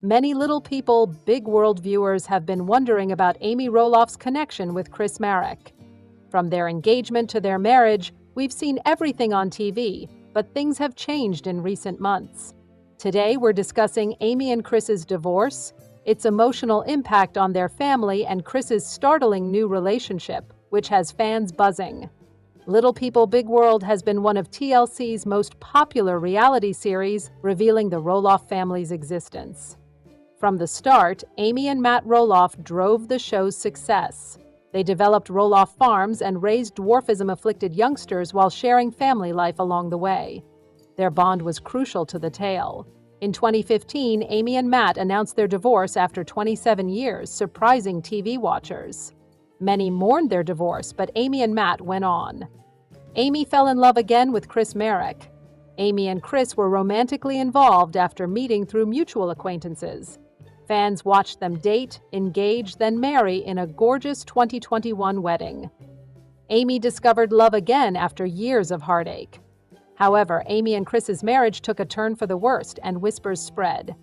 Many Little People, Big World viewers have been wondering about Amy Roloff's connection with Chris Marek. From their engagement to their marriage, we've seen everything on TV, but things have changed in recent months. Today, we're discussing Amy and Chris's divorce, its emotional impact on their family, and Chris's startling new relationship, which has fans buzzing. Little People, Big World has been one of TLC's most popular reality series, revealing the Roloff family's existence. From the start, Amy and Matt Roloff drove the show's success. They developed Roloff Farms and raised dwarfism-afflicted youngsters while sharing family life along the way. Their bond was crucial to the tale. In 2015, Amy and Matt announced their divorce after 27 years, surprising TV watchers. Many mourned their divorce, but Amy and Matt went on. Amy fell in love again with Chris Marek. Amy and Chris were romantically involved after meeting through mutual acquaintances. Fans watched them date, engage, then marry in a gorgeous 2021 wedding. Amy discovered love again after years of heartache. However, Amy and Chris's marriage took a turn for the worst, and whispers spread.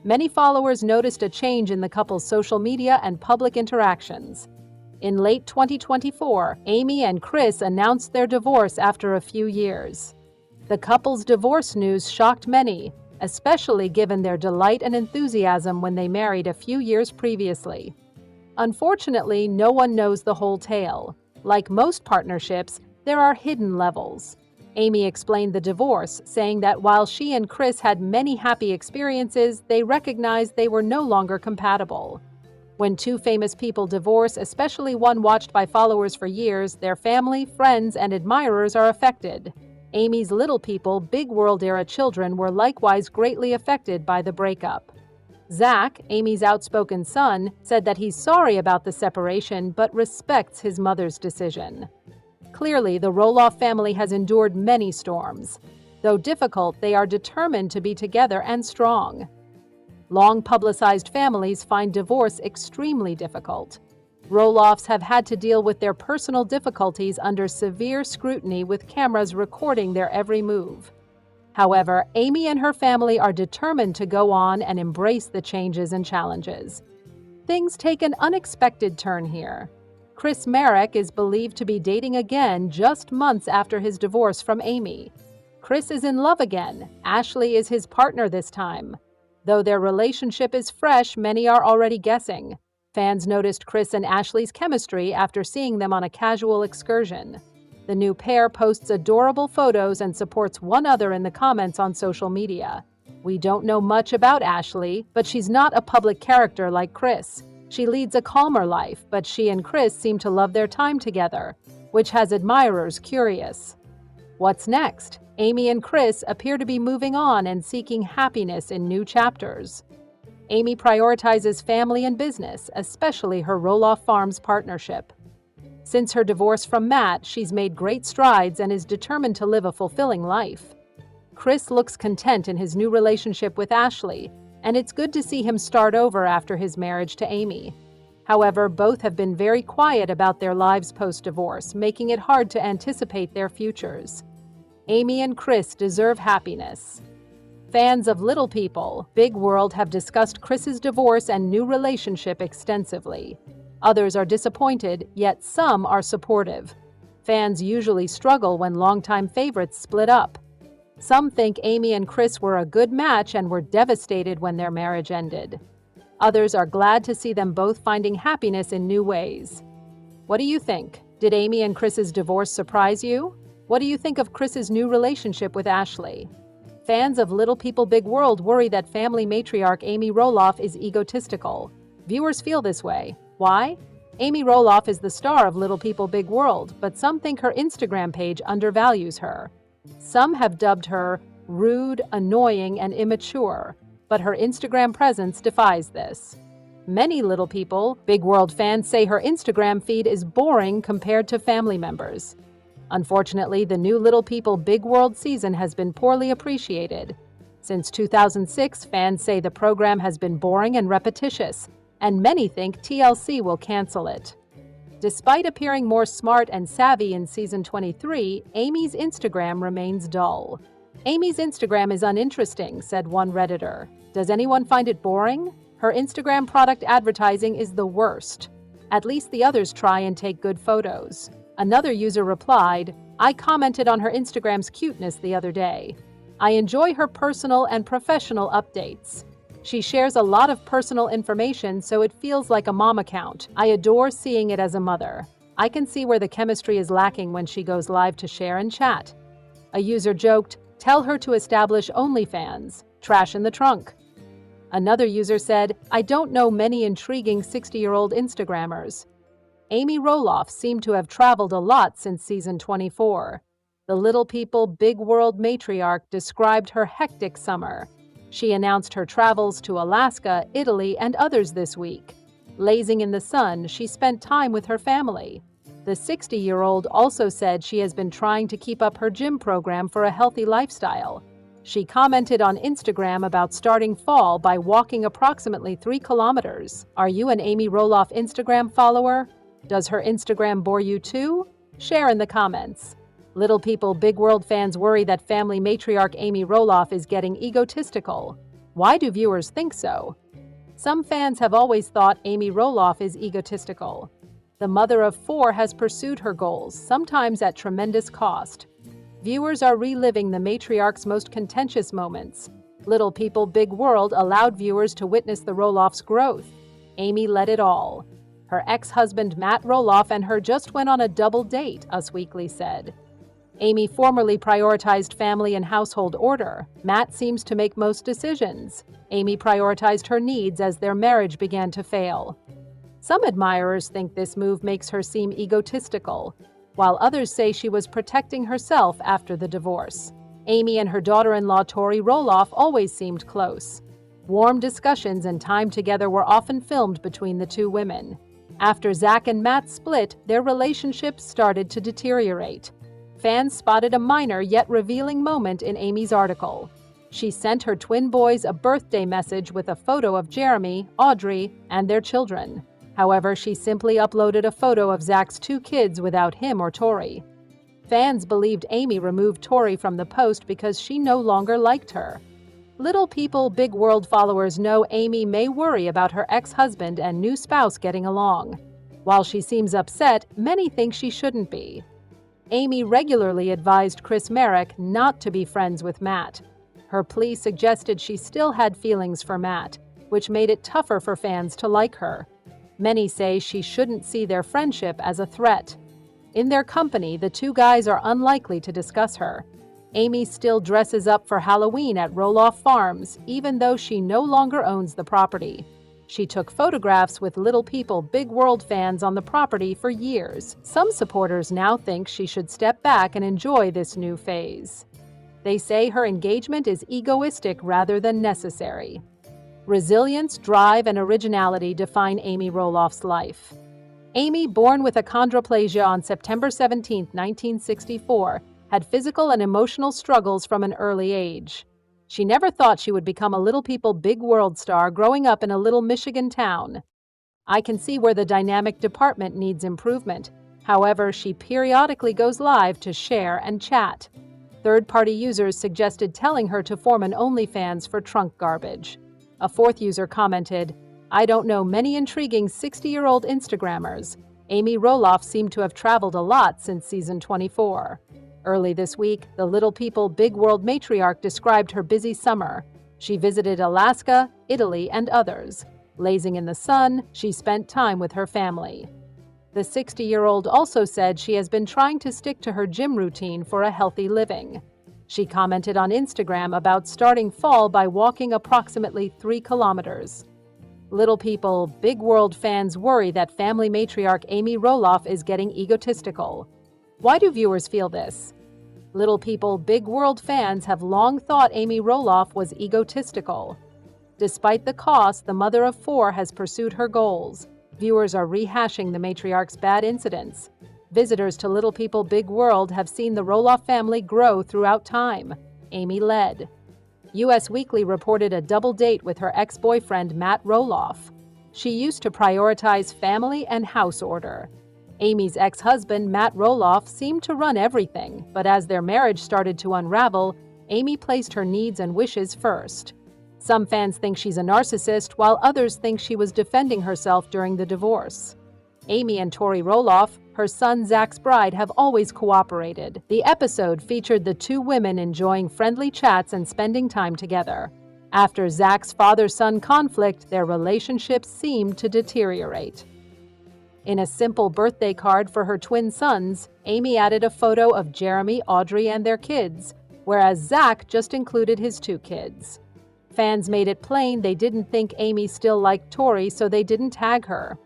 Many followers noticed a change in the couple's social media and public interactions. In late 2024, Amy and Chris announced their divorce after a few years. The couple's divorce news shocked many, especially given their delight and enthusiasm when they married a few years previously. Unfortunately, no one knows the whole tale. Like most partnerships, there are hidden levels. Amy explained the divorce, saying that while she and Chris had many happy experiences, they recognized they were no longer compatible. When two famous people divorce, especially one watched by followers for years, their family, friends, and admirers are affected. Amy's Little People, Big World era children were likewise greatly affected by the breakup. Zach, Amy's outspoken son, said that he's sorry about the separation but respects his mother's decision. Clearly, the Roloff family has endured many storms. Though difficult, they are determined to be together and strong. Long-publicized families find divorce extremely difficult. Roloffs have had to deal with their personal difficulties under severe scrutiny, with cameras recording their every move. However, Amy and her family are determined to go on and embrace the changes and challenges. Things take an unexpected turn here. Chris Marek is believed to be dating again just months after his divorce from Amy. Chris is in love again. Ashley is his partner this time. Though their relationship is fresh, many are already guessing. Fans noticed Chris and Ashley's chemistry after seeing them on a casual excursion. The new pair posts adorable photos and supports one another in the comments on social media. We don't know much about Ashley, but she's not a public character like Chris. She leads a calmer life, but she and Chris seem to love their time together, which has admirers curious. What's next? Amy and Chris appear to be moving on and seeking happiness in new chapters. Amy prioritizes family and business, especially her Roloff Farms partnership. Since her divorce from Matt, she's made great strides and is determined to live a fulfilling life. Chris looks content in his new relationship with Ashley, and it's good to see him start over after his marriage to Amy. However, both have been very quiet about their lives post-divorce, making it hard to anticipate their futures. Amy and Chris deserve happiness. Fans of Little People, Big World have discussed Chris's divorce and new relationship extensively. Others are disappointed, yet some are supportive. Fans usually struggle when longtime favorites split up. Some think Amy and Chris were a good match and were devastated when their marriage ended. Others are glad to see them both finding happiness in new ways. What do you think? Did Amy and Chris's divorce surprise you? What do you think of Chris's new relationship with Ashley? Fans of Little People Big World worry that family matriarch Amy Roloff is egotistical. Viewers feel this way. Why? Amy Roloff is the star of Little People Big World, but some think her Instagram page undervalues her. Some have dubbed her rude, annoying, and immature, but her Instagram presence defies this. Many Little People Big World fans say her Instagram feed is boring compared to family members. Unfortunately, the new Little People Big World season has been poorly appreciated. Since 2006, fans say the program has been boring and repetitious, and many think TLC will cancel it. Despite appearing more smart and savvy in season 23, Amy's Instagram remains dull. Amy's Instagram is uninteresting, said one Redditor. Does anyone find it boring? Her Instagram product advertising is the worst. At least the others try and take good photos. Another user replied, I commented on her Instagram's cuteness the other day. I enjoy her personal and professional updates. She shares a lot of personal information, so it feels like a mom account. I adore seeing it as a mother. I can see where the chemistry is lacking when she goes live to share and chat. A user joked, tell her to establish OnlyFans. Trash in the trunk. Another user said, I don't know many intriguing 60-year-old Instagrammers. Amy Roloff seemed to have traveled a lot since season 24. The Little People, Big World matriarch described her hectic summer. She announced her travels to Alaska, Italy, and others this week. Lazing in the sun, she spent time with her family. The 60-year-old also said she has been trying to keep up her gym program for a healthy lifestyle. She commented on Instagram about starting fall by walking approximately 3 kilometers. Are you an Amy Roloff Instagram follower? Does her Instagram bore you too? Share in the comments. Little People Big World fans worry that family matriarch Amy Roloff is getting egotistical. Why do viewers think so? Some fans have always thought Amy Roloff is egotistical. The mother of 4 has pursued her goals, sometimes at tremendous cost. Viewers are reliving the matriarch's most contentious moments. Little People Big World allowed viewers to witness the Roloff's growth. Amy led it all. Her ex-husband Matt Roloff and her just went on a double date, Us Weekly said. Amy formerly prioritized family and household order. Matt seems to make most decisions. Amy prioritized her needs as their marriage began to fail. Some admirers think this move makes her seem egotistical, while others say she was protecting herself after the divorce. Amy and her daughter-in-law Tori Roloff always seemed close. Warm discussions and time together were often filmed between the two women. After Zach and Matt split, their relationship started to deteriorate. Fans spotted a minor yet revealing moment in Amy's article. She sent her twin boys a birthday message with a photo of Jeremy, Audrey, and their children. However, she simply uploaded a photo of Zach's 2 kids without him or Tori. Fans believed Amy removed Tori from the post because she no longer liked her. Little People Big World followers know Amy may worry about her ex-husband and new spouse getting along. While she seems upset, many think she shouldn't be. Amy regularly advised Chris Marek not to be friends with Matt. Her plea suggested she still had feelings for Matt, which made it tougher for fans to like her. Many say she shouldn't see their friendship as a threat. In their company, the two guys are unlikely to discuss her. Amy still dresses up for Halloween at Roloff Farms, even though she no longer owns the property. She took photographs with Little People Big World fans on the property for years. Some supporters now think she should step back and enjoy this new phase. They say her engagement is egoistic rather than necessary. Resilience, drive, and originality define Amy Roloff's life. Amy, born with achondroplasia on September 17, 1964, had physical and emotional struggles from an early age. She never thought she would become a Little People Big World star growing up in a little Michigan town. I can see where the dynamic department needs improvement. However, she periodically goes live to share and chat. Third-party users suggested telling her to form an OnlyFans for trunk garbage. A 4th user commented, I don't know many intriguing 60-year-old Instagrammers. Amy Roloff seemed to have traveled a lot since season 24. Early this week, the Little People Big World matriarch described her busy summer. She visited Alaska, Italy, and others. Lazing in the sun, she spent time with her family. The 60-year-old also said she has been trying to stick to her gym routine for a healthy living. She commented on Instagram about starting fall by walking approximately 3 kilometers. Little People Big World fans worry that family matriarch Amy Roloff is getting egotistical. Why do viewers feel this? Little People Big World fans have long thought Amy Roloff was egotistical. Despite the cost, the mother of 4 has pursued her goals. Viewers are rehashing the matriarch's bad incidents. Visitors to Little People Big World have seen the Roloff family grow throughout time. Amy led. Us Weekly reported a double date with her ex-boyfriend Matt Roloff. She used to prioritize family and house order. Amy's ex-husband Matt Roloff seemed to run everything, but as their marriage started to unravel, Amy placed her needs and wishes first. Some fans think she's a narcissist, while others think she was defending herself during the divorce. Amy and Tori Roloff, her son Zach's bride, have always cooperated. The episode featured the two women enjoying friendly chats and spending time together. After Zach's father-son conflict, their relationship seemed to deteriorate. In a simple birthday card for her twin sons, Amy added a photo of Jeremy, Audrey, and their kids, whereas Zach just included his 2 kids. Fans made it plain they didn't think Amy still liked Tori, so they didn't tag her.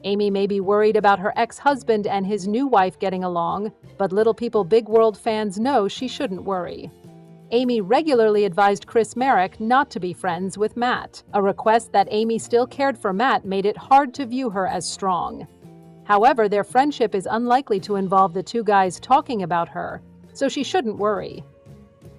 Amy may be worried about her ex-husband and his new wife getting along, but Little People Big World fans know she shouldn't worry. Amy regularly advised Chris Marek not to be friends with Matt. A request that Amy still cared for Matt made it hard to view her as strong. However, their friendship is unlikely to involve the two guys talking about her, so she shouldn't worry.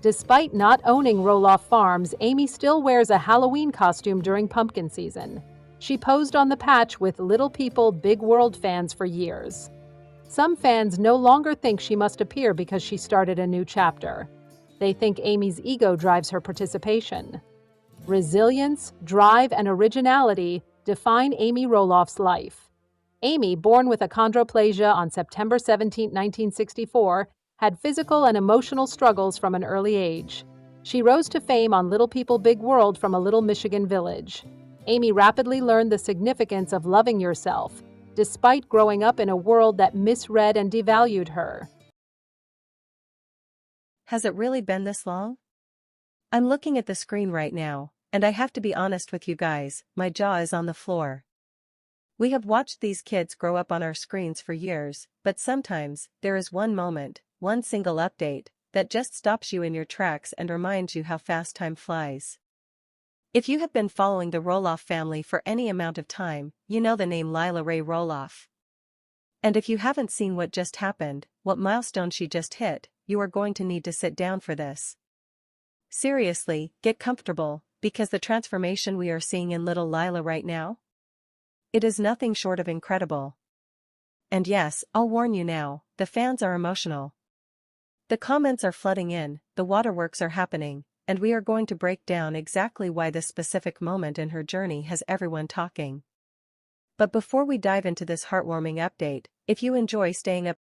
Despite not owning Roloff Farms, Amy still wears a Halloween costume during pumpkin season. She posed on the patch with Little People Big World fans for years. Some fans no longer think she must appear because she started a new chapter. They think Amy's ego drives her participation. Resilience, drive, and originality define Amy Roloff's life. Amy, born with achondroplasia on September 17, 1964, had physical and emotional struggles from an early age. She rose to fame on Little People Big World from a little Michigan village. Amy rapidly learned the significance of loving yourself, despite growing up in a world that misread and devalued her. Has it really been this long? I'm looking at the screen right now, and I have to be honest with you guys, my jaw is on the floor. We have watched these kids grow up on our screens for years, but sometimes, there is one moment, one single update, that just stops you in your tracks and reminds you how fast time flies. If you have been following the Roloff family for any amount of time, you know the name Lila Ray Roloff. And if you haven't seen what just happened, what milestone she just hit, you are going to need to sit down for this. Seriously, get comfortable, because the transformation we are seeing in little Lila right now? It is nothing short of incredible. And yes, I'll warn you now, the fans are emotional. The comments are flooding in, the waterworks are happening, and we are going to break down exactly why this specific moment in her journey has everyone talking. But before we dive into this heartwarming update, if you enjoy staying up